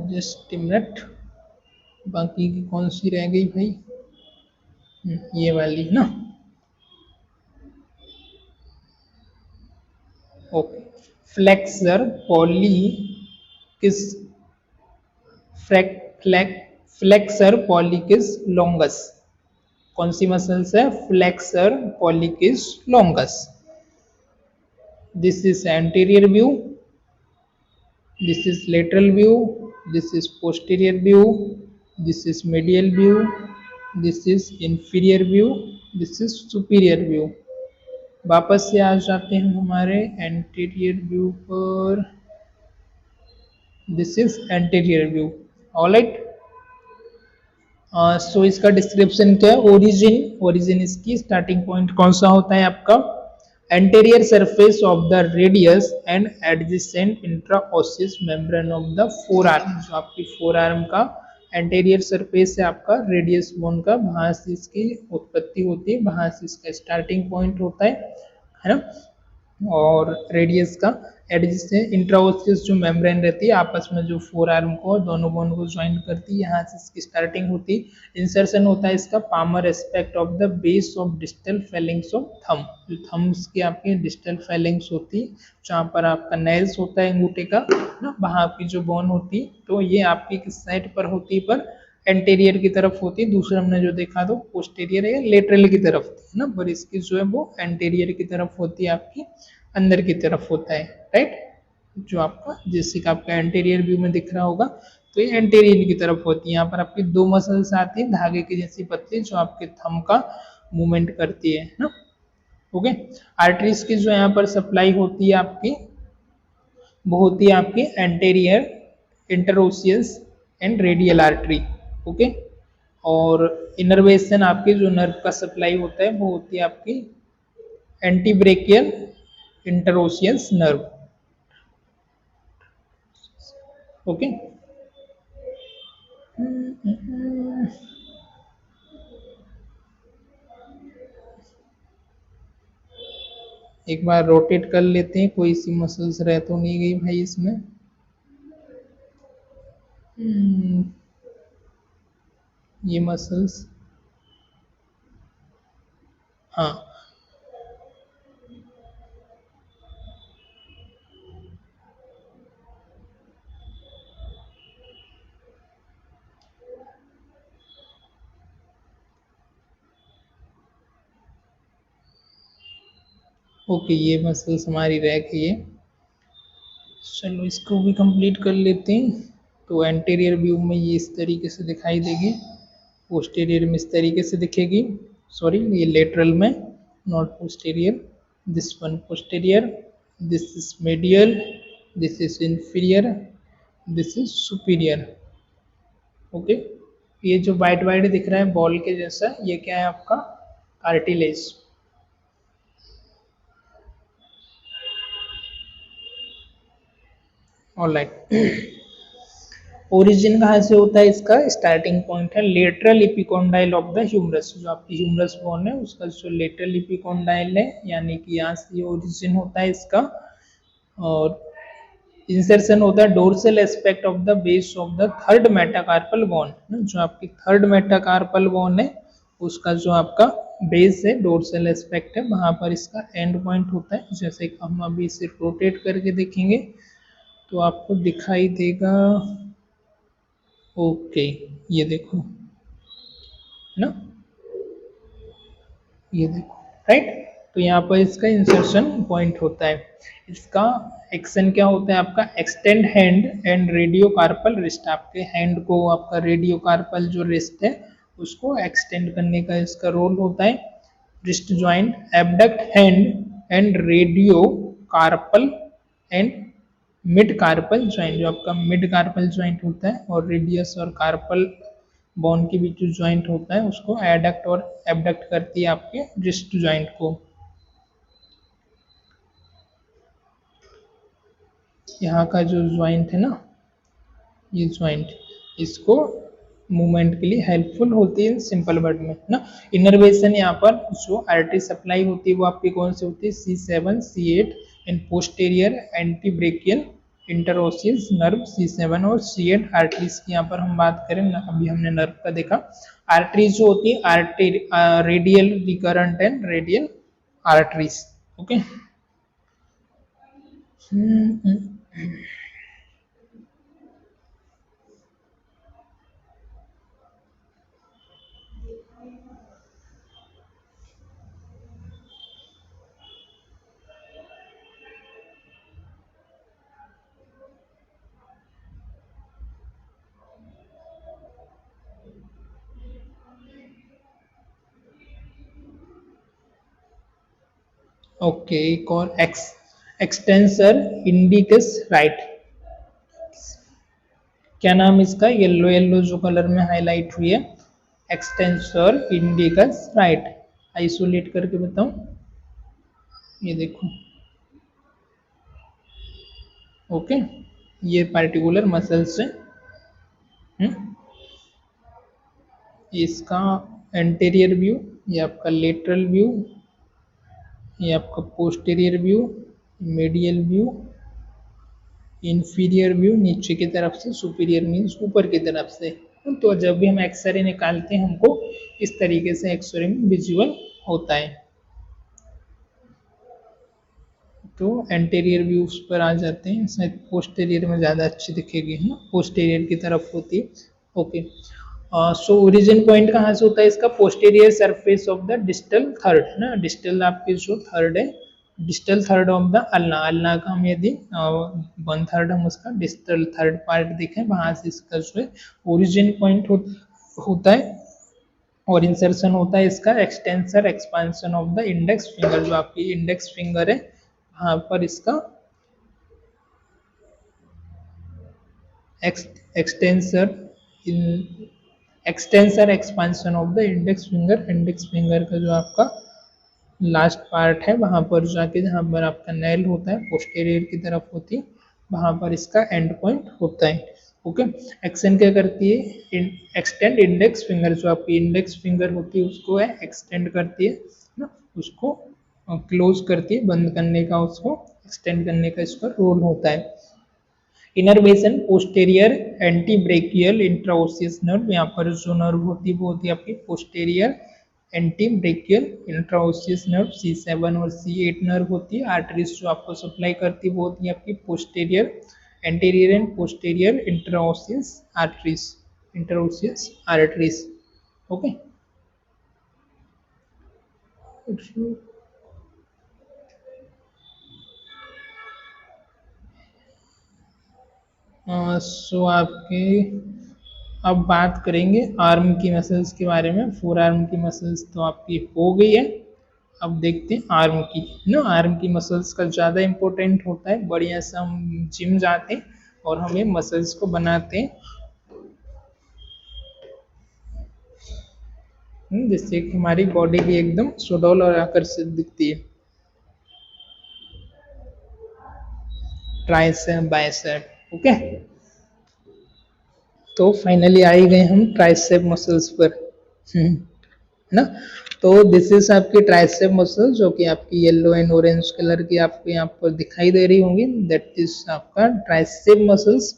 जस्ट मिनट, बाकी की कौन सी रह गई भाई, ये वाली ना। Okay, flexor pollicis flexor pollicis longus, कौन सी मसल्स है, flexor pollicis longus. This is anterior view, this is lateral view, this is posterior view, this is medial view, this is inferior view, this is superior view। वापस से आ जाते हैं हमारे anterior view पर, this is anterior view. Alright, so इसका description क्या है, origin इसकी स्टार्टिंग पॉइंट कौन सा होता है आपका, anterior surface of the radius and adjacent interosseous membrane of the forearm. जो आपकी फोर आर्म का एंटीरियर सरफेस है आपका रेडियस बोन का, वहां से इसकी उत्पत्ति होती है, वहां से इसका स्टार्टिंग पॉइंट होता है ना, और रेडियस का एडजेसेंट इंट्राओसियस जो मेम्ब्रेन रहती है आपस में जो फोर आर्म को दोनों बोन को ज्वाइन करती है, यहाँ से इसकी स्टार्टिंग होती है। इंसर्शन होता है इसका palmar aspect of the base of distal phalanges of thumb. जो थम्स की आपकी डिस्टल फेलिंग्स होती है, जहाँ पर आपका नेल्स होता है अंगूठे का ना, वहाँ आपकी जो बोन होती है, तो ये आपकी किस साइड पर होती है, पर एंटीरियर की तरफ होती है। दूसरा हमने जो देखा तो पोस्टीरियर या लेटरल की तरफ थी ना, पर इसकी जो है वो एंटीरियर की तरफ होती है, आपकी अंदर की तरफ होता है, राइट। जो आपका जैसे कि आपका एंटीरियर व्यू में दिख रहा होगा, तो ये एंटीरियर की तरफ होती है। यहाँ पर आपकी दो मसल्स आती हैं धागे की जैसी पतली, जो आपके थंब का मूवमेंट करती है ना। ओके, आर्टरीज की जो यहाँ पर सप्लाई होती है आपकी, वो होती है आपकी anterior interosseous and radial artery. Okay, और इनर्वेशन आपकी जो नर्व का सप्लाई होता है वो होती है आपकी एंटीब्रेकियल इंटरओसियस नर्व। ओके, एक बार रोटेट कर लेते हैं, कोई सी मसल्स रह तो नहीं गई भाई इसमें। ये मसल्स, हाँ, ओके, ये मसल्स हमारी रह गई है। चलो इसको भी कंप्लीट कर लेते हैं। तो एंटीरियर व्यू में ये इस तरीके से दिखाई देगी, पोस्टीरियर में इस तरीके से दिखेगी, सॉरी ये लेटरल में, not posterior, this one posterior, this is medial, this is inferior, this is superior. Okay, ये जो वाइट वाइट दिख रहा है बॉल के जैसा, ये क्या है आपका कार्टिलेज। ऑलराइट, ओरिजिन कहाँ से होता है इसका, स्टार्टिंग पॉइंट है lateral epicondyle of the humerus, जो आपकी ह्यूमरस बोन है उसका जो लेटरल इपिकोंडाइल है, यानी कि यहाँ से ओरिजिन होता है इसका। और इंसर्शन होता है dorsal aspect of the base of the third metacarpal bone, जो आपकी थर्ड मेटाकार्पल बोन है उसका जो आपका बेस है डोर्सल एस्पेक्ट है, वहां पर इसका एंड पॉइंट होता है। जैसे कि हम अभी इसे रोटेट करके देखेंगे तो आपको दिखाई देगा। ओके, ये देखो ना, ये देखो, राइट। तो यहाँ पर इसका इंसर्शन पॉइंट होता है। इसका एक्शन क्या होता है आपका, extend hand and radio carpal wrist, आपके हैंड को आपका रेडियो कार्पल जो रिस्ट है उसको एक्सटेंड करने का इसका रोल होता है। Wrist joint, abduct hand and radio carpal and mid carpal joint, जो आपका मिड कार्पल ज्वाइंट होता है और रेडियस और कार्पल बोन के बीच जो ज्वाइंट होता है उसको एडक्ट और एबडक्ट करती है आपके रिस्ट ज्वाइंट को। यहाँ का जो ज्वाइंट है ना, ये ज्वाइंट, इसको मूवमेंट के लिए हेल्पफुल होती है सिंपल वर्ड में ना। इनर्वेशन यहाँ पर जो आर्टरी सप्लाई होती है वो आपकी कौन सी होती है, C7 C8 and posterior antebrachial interosseous nerve C7 और C8 आर्टरीज की यहाँ पर हम बात करें ना, अभी हमने नर्व का देखा। आर्टरीज जो होती है artery radial recurrent and radial arteries. Okay, okay, एक और एक्सटेंसर इंडिकस राइट, क्या नाम इसका, येलो येलो जो कलर में हाईलाइट हुई है, एक्सटेंसर इंडिकस राइट। आइसोलेट करके बताऊं, ये देखो, ओके, ये पार्टिकुलर मसल से इसका एंटेरियर व्यू, ये आपका लेटरल व्यू, ये आपका posterior view, medial view, inferior view नीचे की तरफ से, सुपीरियर मीन्स ऊपर की तरफ से। तो जब भी हम एक्सरे निकालते हैं हमको इस तरीके से एक्सरे में विजुअल होता है। तो एंटेरियर व्यूज पर आ जाते हैं, शायद पोस्टेरियर में ज़्यादा अच्छी दिखेगी, है ना, पोस्टेरियर की तरफ होती है। ओके, सो ओरिजिन पॉइंट कहाँ से होता है इसका, posterior surface of the distal third, है ना, डिस्टल आपके जो थर्ड है, distal third of the ulna, ulna का हम यदि 1/3 हम उसका डिस्टल थर्ड पार्ट देखें, वहां से इसका जो है ओरिजिन पॉइंट होता है। और इंसर्शन होता है इसका extensor expansion of the index finger, जो आपकी इंडेक्स फिंगर है वहां पर इसका extensor extensor expansion of the index finger, index finger का जो आपका लास्ट पार्ट है वहां पर जाके जहां पर आपका नेल होता है पोस्टेरियर की तरफ होती है, वहां पर इसका एंड पॉइंट होता है। ओके, एक्शन क्या करती है, एक्सटेंड इंडेक्स फिंगर, जो आपकी इंडेक्स फिंगर होती है उसको है एक्सटेंड करती है ना, उसको क्लोज करती है, बंद करने का उसको एक्सटेंड करने का इसका रोल होता है। Innervation posterior antebrachial interosseous nerve, यहाँ पर जो नर्व होती है वो होती है आपकी posterior antebrachial interosseous nerve, C7 और C8 नर्व होती है। आर्टरीज जो आपको सप्लाई करती है वो होती है आपकी posterior anterior and posterior interosseous arteries, interosseous arteries. Okay, so आपके अब बात करेंगे आर्म की मसल्स के बारे में। फोर आर्म की मसल्स तो आपकी हो गई है, अब देखते हैं आर्म की ना। आर्म की मसल्स का ज़्यादा इम्पोर्टेंट होता है, बढ़िया से हम जिम जाते हैं और हम ये मसल्स को बनाते हैं। जिससे कि हमारी बॉडी भी एकदम सुडौल और आकर्षित दिखती है। Tricep bicep, okay. तो फाइनली आ ही गए हम ट्राइसेप मसल्स पर, है ना। तो दिस इज आपकी ट्राइसेप मसल जो कि आपकी येलो एंड ऑरेंज कलर की आपको यहाँ पर दिखाई दे रही होंगी, दैट इज आपका tricep muscles,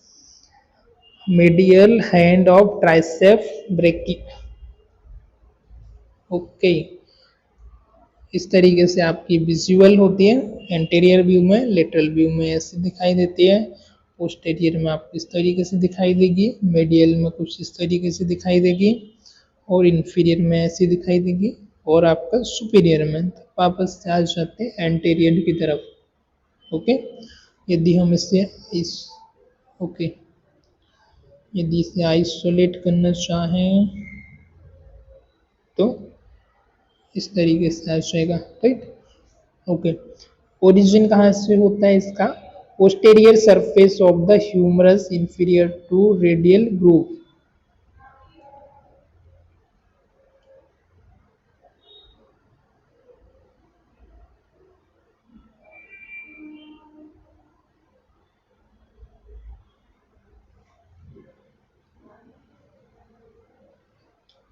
medial hand of tricep brachii, okay. इस तरीके से आपकी विजुअल होती है, एंटीरियर व्यू में, लेटरल व्यू में ऐसे दिखाई देती है, पोस्टेरियर में आपको इस तरीके से दिखाई देगी, मीडियल में कुछ इस तरीके से दिखाई देगी, और इन्फीरियर में ऐसी दिखाई देगी, और आपका सुपीरियर में वापस से आ जाते हैं एंटीरियर की तरफ, ओके। यदि हम इससे इस ओके यदि इसे आइसोलेट करना चाहें तो इस तरीके से आ जाएगा, राइट, ओके। ओरिजिन कहाँ से होता है इसका? Posterior surface of the humerus inferior to radial groove,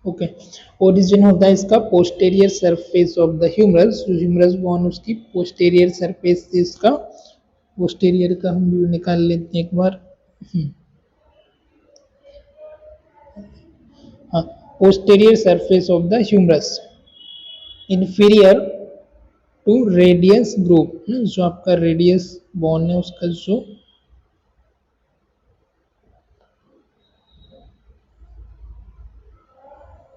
okay. Origin होता है इसका posterior surface of the humerus, जो ह्यूमरस बोन उसकी पोस्टेरियर सरफेस से इसका पोस्टेरियर का हम व्यू निकाल लेते हैं एक बार। हाँ, posterior surface of the humerus inferior to radius group, जो आपका रेडियस बोन है उसका जो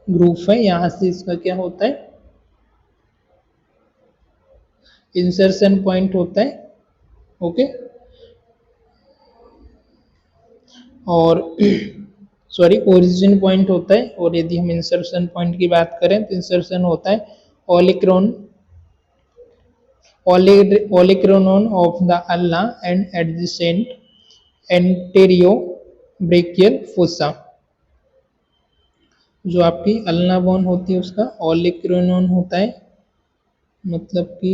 ग्रुप है, यहाँ से इसका क्या होता है, इंसर्शन पॉइंट होता है, ओके। और सॉरी, ओरिजिन पॉइंट होता है, और यदि हम इंसर्शन पॉइंट की बात करें तो इंसर्शन होता है ओलिक्रॉन olecranon of the ulna and adjacent anteriobrachial fossa, जो आपकी अल्ना बोन होती है उसका ओलिक्रोनोन होता है, मतलब कि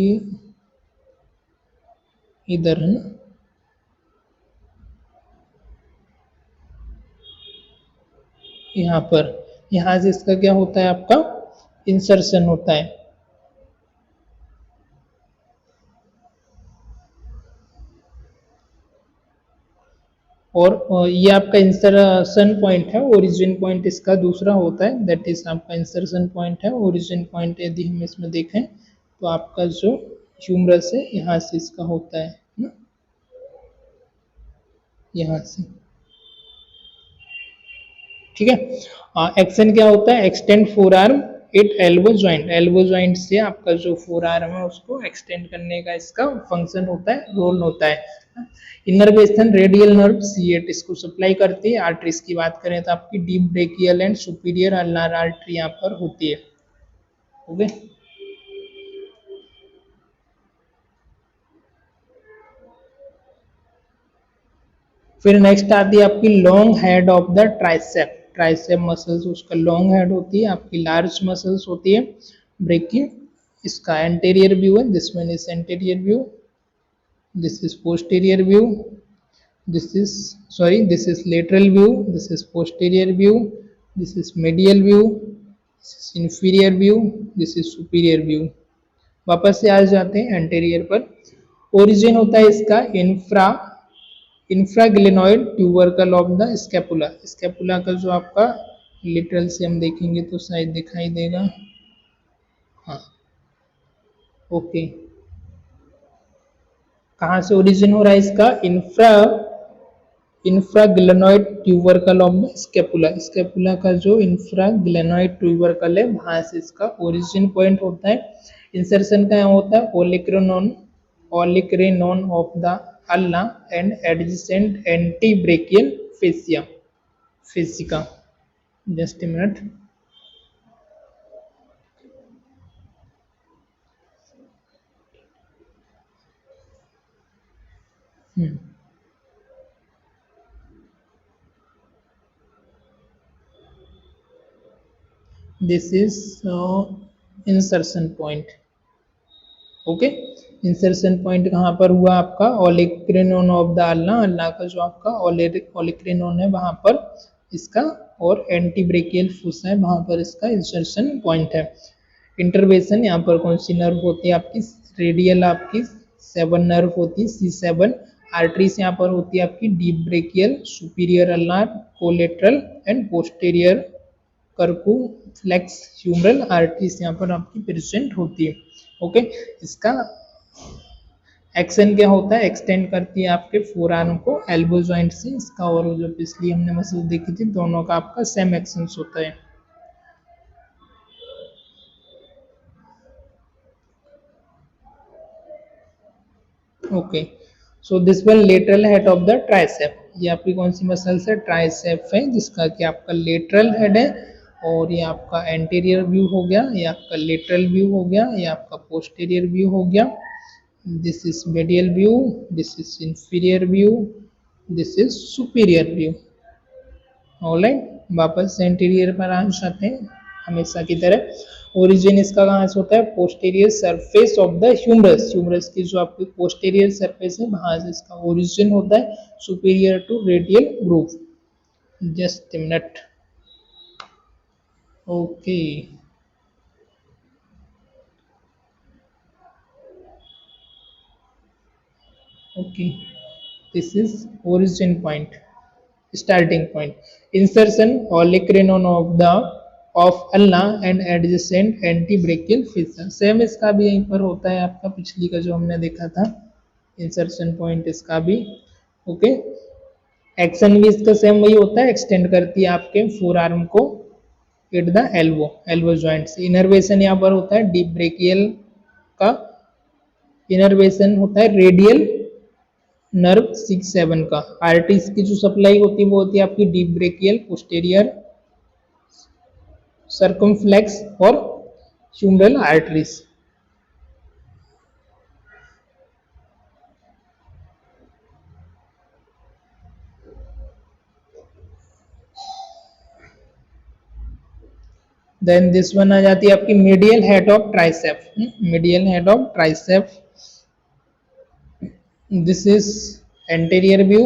इधर है ना, यहाँ पर, यहाँ से इसका क्या होता है आपका इंसर्शन होता है, और ये आपका इंसर्शन पॉइंट है। ओरिजिन पॉइंट इसका दूसरा होता है, दैट इज आपका इंसर्शन पॉइंट है। ओरिजिन पॉइंट यदि हम इसमें देखें तो आपका जो ह्यूमरस है यहाँ से इसका होता है ना, यहाँ से, ठीक है। एक्शन क्या होता है? Extend four arm it elbow joint, elbow joint से आपका जो फोर आर्म है उसको एक्सटेंड करने का इसका फंक्शन होता है, रोल होता है। Inner western radial nerve C8 इसको सप्लाई करती है। आर्टरीज की बात करें तो आपकी deep brachial and superior ulnar artery यहाँ पर होती है, ओके। फिर नेक्स्ट आती है आपकी long head of the tricep, tricep muscles उसका लॉन्ग हेड होती है, आपकी लार्ज मसल्स होती है ब्रेकिंग, इसका एंटीरियर व्यू है, this one is anterior view, this is posterior view, this is this is lateral view, this is posterior view, this is medial view, this is inferior view, this is superior view। वापस से आ जाते हैं anterior पर। Origin होता है इसका infraglenoid tubercle of the scapula, scapula का जो आपका लिटरल से हम देखेंगे तो शायद दिखाई देगा, हाँ, ओके। कहाँ से ओरिजिन हो रहा है इसका? Infraglenoid tubercle of the scapula, scapula का जो इंफ्राग्लेनोइड ट्यूबरकल है वहां से इसका ओरिजिन पॉइंट होता है। इंसर्शन का होता है olecranon of the ulna and adjacent antebrachial fascia, fascia, just a minute. This is insertion point. Okay, insertion point कहाँ पर हुआ आपका? ओलिक्रिनोन ऑफ द अल्लाह, अल्लाह का जो आपका ओलिक्रिनोन है वहां पर इसका, और एंटी ब्रेकियल फुस है वहां पर इसका इंसर्शन पॉइंट है। इंटरवेशन यहाँ पर कौन सी नर्व होती है आपकी? रेडियल आपकी 7 नर्व होती है, C7। आर्टरीज यहाँ पर होती है आपकी deep brachial, superior ulnar, collateral and posterior circumflex humeral arteries यहाँ पर आपकी प्रेजेंट होती है। ओके, इसका एक्शन क्या होता है? एक्सटेंड करती है आपके फोर आर्म को एल्बो जॉइंट से। इसका और जो पिछली हमने मसल देखी थी, दोनों का आपका सेम एक्शन होता है। Okay, so this one lateral head of the tricep. ये आपकी कौन सी मसल्स है? ट्राइसेप है, जिसका कि आपका लेटरल हेड है। और ये आपका एंटीरियर व्यू हो गया, ये आपका लेटरल व्यू हो गया, ये आपका पोस्टीरियर व्यू हो गया। This is medial view, this is inferior view, this is superior view। Alright, वापस एंटीरियर पर आ जाते हैं हमेशा की तरह। ओरिजिन इसका कहाँ से होता है? Posterior surface of the humerus. Humerus की जो आपकी पोस्टीरियर सरफेस है वहां से इसका ओरिजिन होता है। Superior to radial groove. Just minute. Okay, okay, this is origin point, starting point। insertion olecranon of ulna and adjacent antebrachial fissure। Same इसका भी यहीं पर होता है आपका, पिछली का जो हमने देखा था इंसर्शन पॉइंट इसका भी। ओके, एक्शन भी इसका सेम वही होता है, एक्सटेंड करती है आपके फोर आर्म को एट द एल्बो जॉइंट से। इनर्वेशन यहाँ पर होता है डीप ब्रेकियल का। इनर्वेशन होता है रेडियल नर्व 6-7 का। आर्टरीज की जो सप्लाई होती है वो होती है आपकी डीप ब्रेकियल, पोस्टेरियर, सर्कमफ्लेक्स और humeral arteries. Then this one आ जाती है आपकी medial head of triceps. Medial head of triceps, this is anterior view,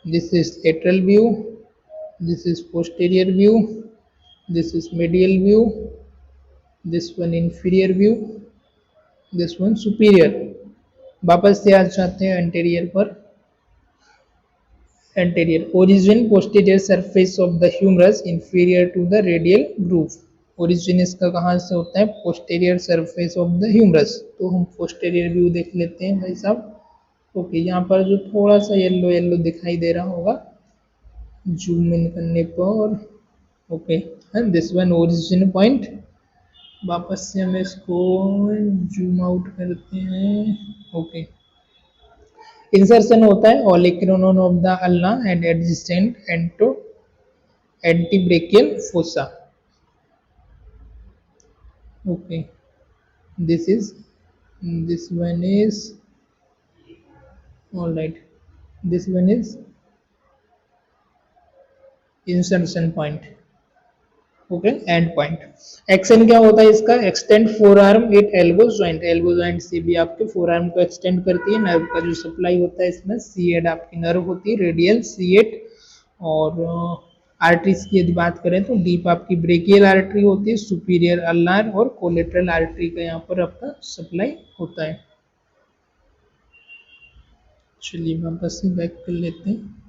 this is lateral view, this is posterior view, this is medial view, this one inferior view, this one superior. वापस से आ जाते हैं anterior पर। Anterior origin posterior surface of the humerus inferior to the radial groove। Origin इसका कहाँ से होता है? Posterior surface of the humerus. तो हम पोस्टेरियर व्यू देख लेते हैं भाई साहब। ओके, यहाँ पर जो थोड़ा सा येलो येलो दिखाई दे रहा होगा जूम इन करने पर। Okay, and this one origin point. वापस से हम इसको जूम आउट करते हैं। ओके, इंसर्शन होता है olecranon of the ulna and adjacent antebrachial fossa. Okay, this is, this one is, all right, this one is insertion point. Okay, and point. Action क्या होता है इसका? Extend forearm at elbow joint. Elbow joint से भी आपके four arm को extend करती है। नर्व का जो सप्लाई होता है इसमें C8 आपकी नर्व होती है, रेडियल C8। और आर्टरीज की यदि बात करें तो डीप आपकी ब्रेकियल आर्टरी होती है, सुपीरियर अल्नार और कोलेट्रल आर्टरी का यहाँ पर आपका सप्लाई होता है। चलिए वापस से बैक कर लेते हैं।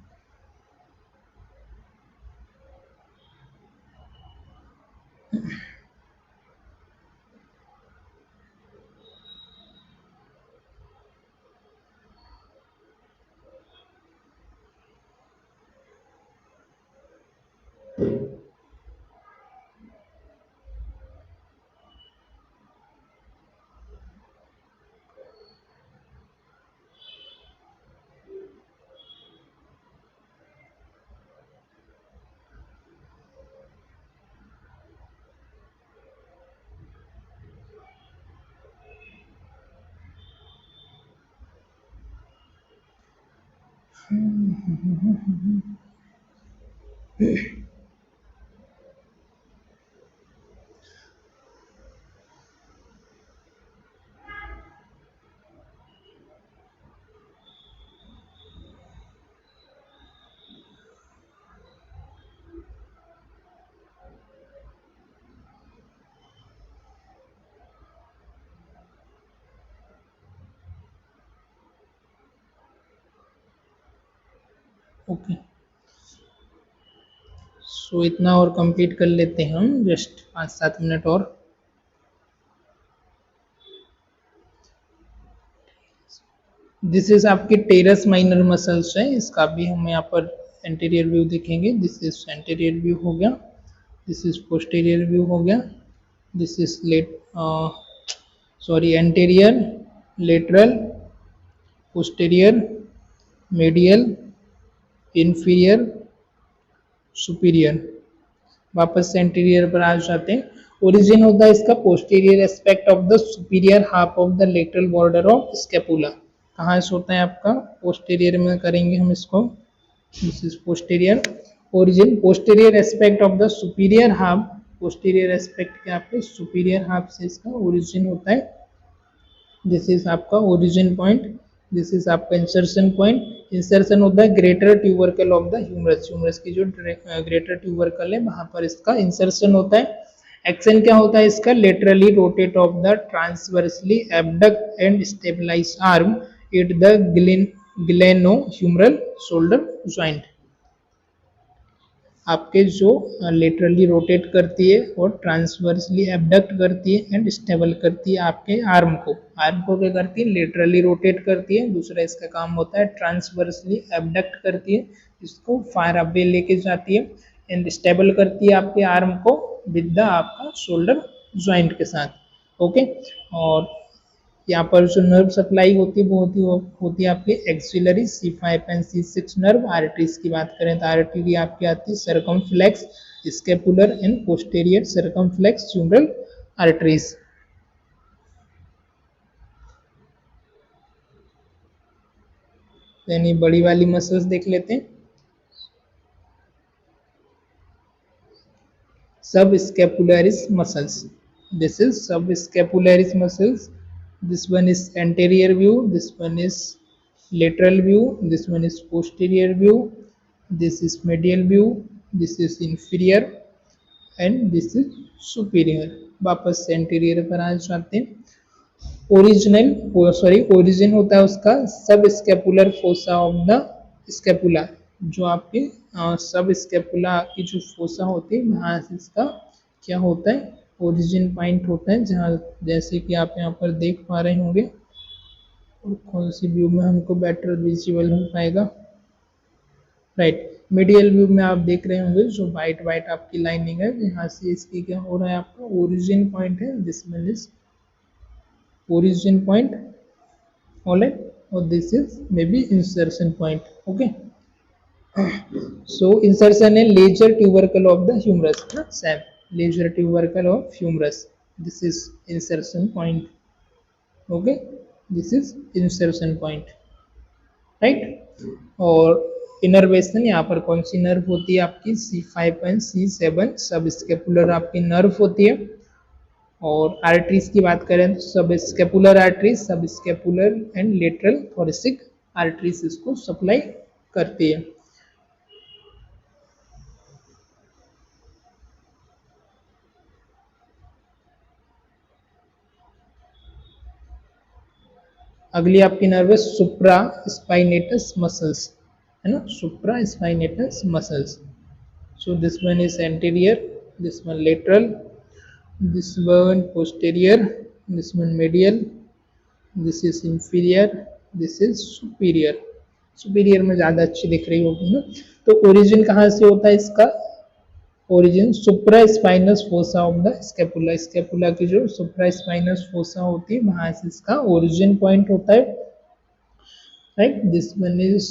ओके, सो इतना और कंप्लीट कर लेते हैं हम, जस्ट 5-7 मिनट और। दिस इज आपके टेरस माइनर मसल्स है, इसका भी हम यहाँ पर एंटीरियर व्यू देखेंगे। दिस इज एंटीरियर व्यू हो गया, दिस इज पोस्टीरियर व्यू हो गया, this is anterior, lateral, posterior, medial, inferior, superior. वापस से एंटीरियर पर आ जाते हैं। ओरिजिन होता है इसका posterior aspect of the superior half of the lateral border of scapula. कहाँ से होता है आपका? पोस्टीरियर में करेंगे हम इसको। This is posterior. Origin posterior aspect of the superior half, posterior aspect के आपके सुपीरियर हाफ से इसका ओरिजिन होता है। दिस इज आपका ओरिजिन पॉइंट, दिस इज आपका इंसर्शन पॉइंट। इंसर्शन होता है greater tubercle of the humerus, humerus की जो ग्रेटर ट्यूबरकल है वहां पर इसका इंसर्शन होता है। एक्शन क्या होता है इसका? Laterally rotate of the transversely abduct and stabilise arm at the gleno humeral shoulder joint. आपके जो लेटरली रोटेट करती है और ट्रांसवर्सली एबडक्ट करती है एंड स्टेबल करती है आपके आर्म को। आर्म को क्या करती है? लेटरली रोटेट करती है। दूसरा इसका काम होता है ट्रांसवर्सली एबडक्ट करती है, इसको फार अवे लेके जाती है एंड स्टेबल करती है आपके आर्म को विद द आपका शोल्डर ज्वाइंट के साथ। ओके, और यहाँ पर जो नर्व सप्लाई होती है वो होती है आपकी axillary C5 and C6 nerve. Arteries की बात करें तो आर्टरी आपकी आती है circumflex, scapular and posterior circumflex humeral arteries. यानी बड़ी वाली मसल्स देख लेते हैं। Subscapularis muscles, this is subscapularis muscles. This one is anterior view, this one is lateral view, this one is posterior view, this is medial view, this is inferior and this is superior। वापस anterior पर आ जाते हैं। Origin होता है उसका सब scapular fossa of the scapula, जो आपके सब स्कैपुला की जो फोसा होती है वहाँ से इसका क्या होता है? ओरिजिन पॉइंट होता है, जहाँ जैसे कि आप यहाँ पर देख पा रहे होंगे। और कौन सी व्यू में हमको बेटर विजिबल हो पाएगा? राइट, मीडियल व्यू में आप देख रहे होंगे जो वाइट वाइट आपकी लाइनिंग है, यहाँ से इसकी क्या हो रहा है? आपका ओरिजिन पॉइंट है। This one is origin point, all right, और this is maybe insertion point. Okay, so insertion है lesser tubercle of the humerus, same lesser tubercle of humerus. This is insertion point. Okay, this is insertion point, right. और innervation यहाँ पर कौन सी nerve होती है आपकी? C5 and C7 सब scapular आपकी नर्व होती है। और आर्टरीज की बात करें तो सब स्केपुलर आर्टरीज, सब scapular and lateral thoracic arteries इसको सप्लाई करती है। अगली आपकी नर्व है सुप्रा स्पाइनेटस मसल्स, है ना, supraspinatus muscles. So this one is anterior, this one lateral, this one posterior, this one medial, this is inferior, this is superior. Superior में ज़्यादा अच्छी दिख रही होगी ना। तो ओरिजिन कहाँ से होता है इसका? Origin supra spinous fossa of the scapula, scapula की जो सुप्रा स्पाइनस फोसा होती है वहां से इसका ओरिजिन पॉइंट होता है, right. This one is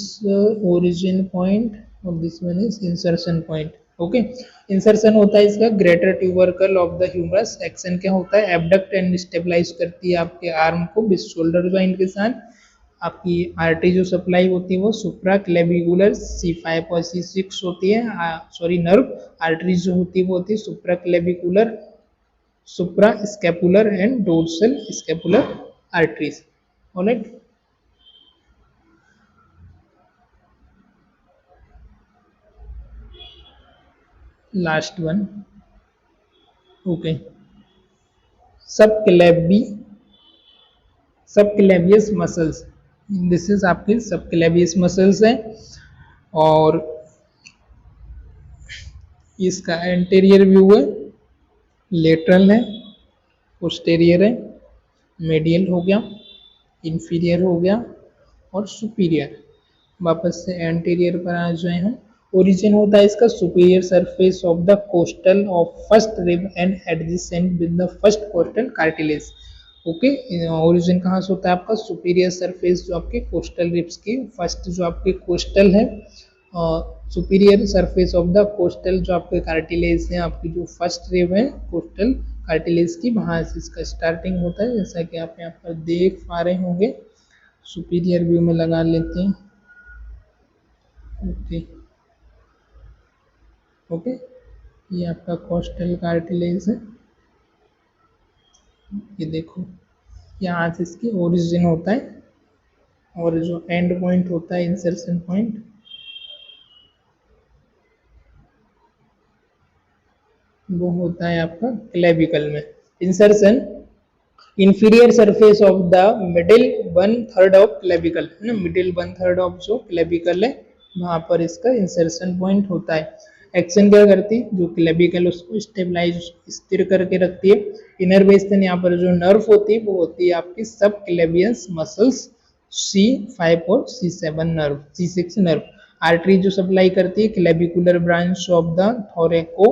origin point और this one is insertion point. Okay, insertion होता है इसका greater tubercle of the humerus. Action क्या होता है? एबडक्ट एंड स्टेबलाइज करती है आपके आर्म को विद शोल्डर ज्वाइंट के साथ। आपकी आर्टरी जो सप्लाई होती है वो सुप्रा क्लेविकुलर C5 और C6 होती है। सॉरी, नर्व आर्टरी जो होती है वो होती है supraclavicular, suprascapular and dorsal scapular arteries. All right, last one. Okay, subclavius muscles, this is आपकी सब क्लेवियस मसल्स है। और इसका एंटीरियर व्यू है, लेटरल है, पोस्टीरियर है, मेडियल हो गया, इंफीरियर हो गया और सुपीरियर। वापस से एंटीरियर पर आ जाए हम। ओरिजिन होता है इसका superior surface of the coastal of first rib end adjacent with the first costal cartilage. Okay, origin कहाँ से होता है आपका? सुपीरियर सरफेस जो आपके कोस्टल रिब्स की फर्स्ट जो आपके कोस्टल है, superior surface of the coastal जो आपके कार्टिलेज है, आपकी जो फर्स्ट रिब है कोस्टल कार्टिलेज की, वहाँ से इसका स्टार्टिंग होता है, जैसा कि आप यहाँ पर देख पा रहे होंगे। सुपीरियर व्यू में लगा लेते हैं। ओके ओके, ये आपका कोस्टल कार्टिलेज है, ये देखो यहाँ से इसकी ओरिजिन होता है, और जो एंड पॉइंट होता है, इंसर्शन पॉइंट, वो होता है आपका क्लेविकल में। Insertion inferior surface of the middle 1/3 of clavicle है ना, मिडिल 1/3 ऑफ जो क्लेविकल है वहां पर इसका इंसर्शन पॉइंट होता है। एक्शन क्या करती है? जो क्लेविकल उसको स्टेबलाइज स्थिर करके रखती है। इनर वेस्टर्न यहाँ पर जो नर्व होती है वो होती है आपकी सब क्लेवियस मसल्स C5 और C7 nerve, C6 nerve. Artery जो सप्लाई करती है clavicular branch of the थोरेको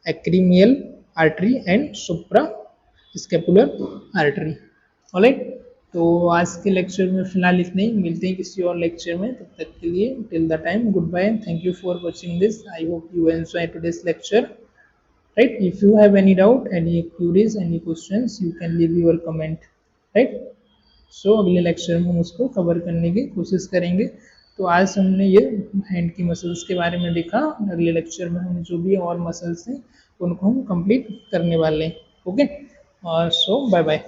एक्रीमियल artery and suprascapular artery. All right, तो आज के लेक्चर में फिलहाल इतने ही, मिलते हैं किसी और लेक्चर में, तब तक के लिए till the time goodbye, thank you for watching this, I hope you enjoy today's lecture. Right, if you have any doubt, any queries, any questions, you can leave your comment. Right, so अगले lecture में हम उसको cover करने की कोशिश करेंगे। तो आज हमने ये हैंड की मसल्स के बारे में देखा, अगले लेक्चर में हम जो भी और मसल्स हैं उनको हम कंप्लीट करने वाले हैं। ओके, सो बाय बाय।